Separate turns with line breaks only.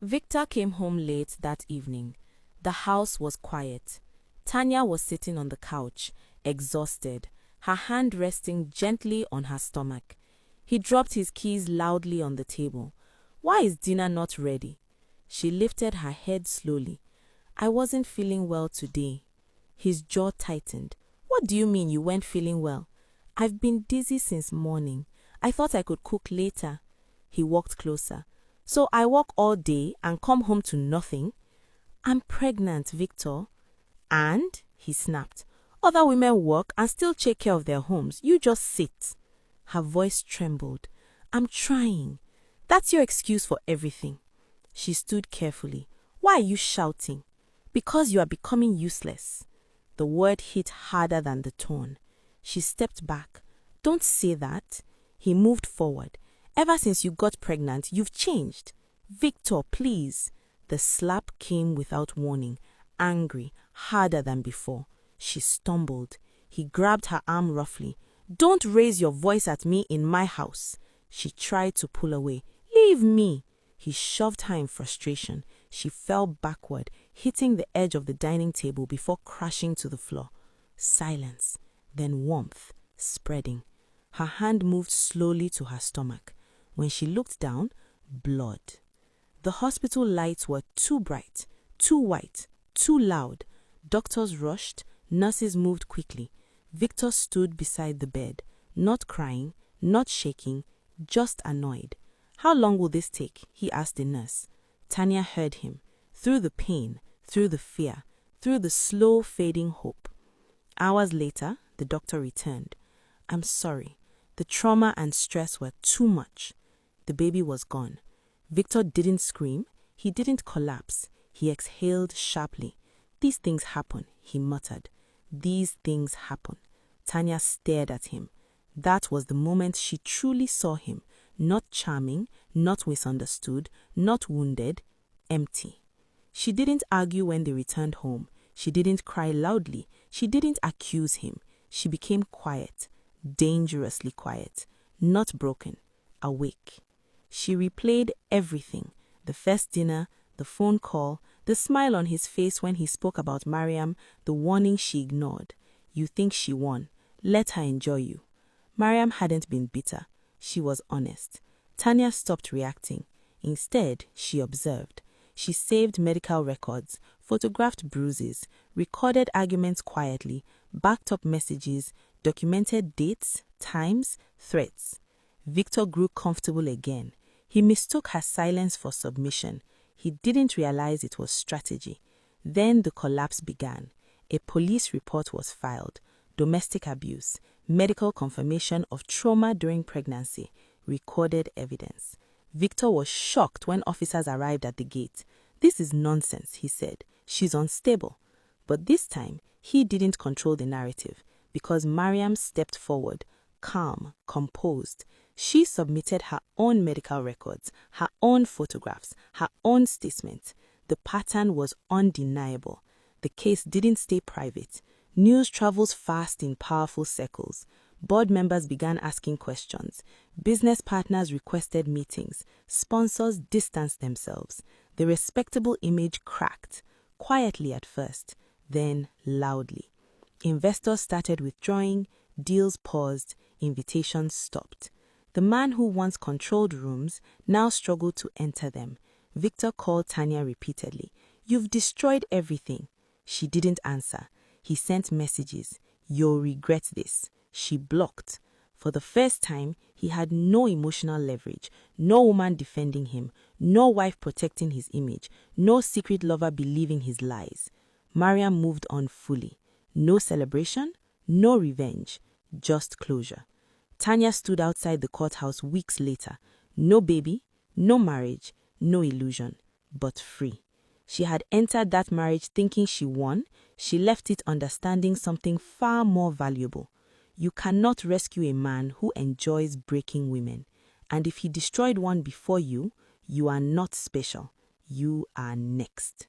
Victor came home late that evening. The house was quiet. Tanya was sitting on the couch, exhausted, her hand resting gently on her stomach. He dropped his keys loudly on the table. "Why is dinner not ready?" She lifted her head slowly. "I wasn't feeling well today." His jaw tightened. "What do you mean you weren't feeling well?" "I've been dizzy since morning. I thought I could cook later." He walked closer. "So I work all day and come home to nothing?" "I'm pregnant, Victor." "And?" he snapped. "Other women work and still take care of their homes. You just sit." Her voice trembled. "I'm trying." "That's your excuse for everything." She stood carefully. "Why are you shouting?" "Because you are becoming useless." The word hit harder than the tone. She stepped back. "Don't say that." He moved forward. "Ever since you got pregnant, you've changed." "Victor, please." The slap came without warning, angry, harder than before. She stumbled. He grabbed her arm roughly. "Don't raise your voice at me in my house." She tried to pull away. "Leave me." He shoved her in frustration. She fell backward, hitting the edge of the dining table before crashing to the floor. Silence, then warmth, spreading. Her hand moved slowly to her stomach. When she looked down, blood. The hospital lights were too bright, too white, too loud. Doctors rushed, nurses moved quickly. Victor stood beside the bed, not crying, not shaking, just annoyed. "How long will this take?" he asked the nurse. Tanya heard him, through the pain, through the fear, through the slow fading hope. Hours later, the doctor returned. "I'm sorry. The trauma and stress were too much." The baby was gone. Victor didn't scream. He didn't collapse. He exhaled sharply. "These things happen," he muttered. "These things happen." Tanya stared at him. That was the moment she truly saw him. Not charming, not misunderstood, not wounded, empty. She didn't argue when they returned home. She didn't cry loudly. She didn't accuse him. She became quiet, dangerously quiet, not broken, awake. She replayed everything: the first dinner, the phone call, the smile on his face when he spoke about Mariam, the warning she ignored. "You think she won. Let her enjoy you." Mariam hadn't been bitter. She was honest. Tanya stopped reacting. Instead, she observed. She saved medical records, photographed bruises, recorded arguments quietly, backed up messages, documented dates, times, threats. Victor grew comfortable again. He mistook her silence for submission. He didn't realize it was strategy. Then the collapse began. A police report was filed. Domestic abuse, medical confirmation of trauma during pregnancy, recorded evidence. Victor was shocked when officers arrived at the gate. "This is nonsense," he said. "She's unstable." But this time, he didn't control the narrative, because Mariam stepped forward, calm, composed. She submitted her own medical records, her own photographs, her own statements. The pattern was undeniable. The case didn't stay private. News travels fast in powerful circles. Board members began asking questions. Business partners requested meetings. Sponsors distanced themselves. The respectable image cracked, quietly at first, then loudly. Investors started withdrawing, deals paused, invitations stopped. The man who once controlled rooms now struggled to enter them. Victor called Tanya repeatedly. "You've destroyed everything." She didn't answer. He sent messages. "You'll regret this." She blocked. For the first time, he had no emotional leverage, no woman defending him, no wife protecting his image, no secret lover believing his lies. Mariam moved on fully. No celebration, no revenge, just closure. Tanya stood outside the courthouse weeks later. No baby, no marriage, no illusion, but free. She had entered that marriage thinking she won. She left it understanding something far more valuable. You cannot rescue a man who enjoys breaking women. And if he destroyed one before you, you are not special. You are next.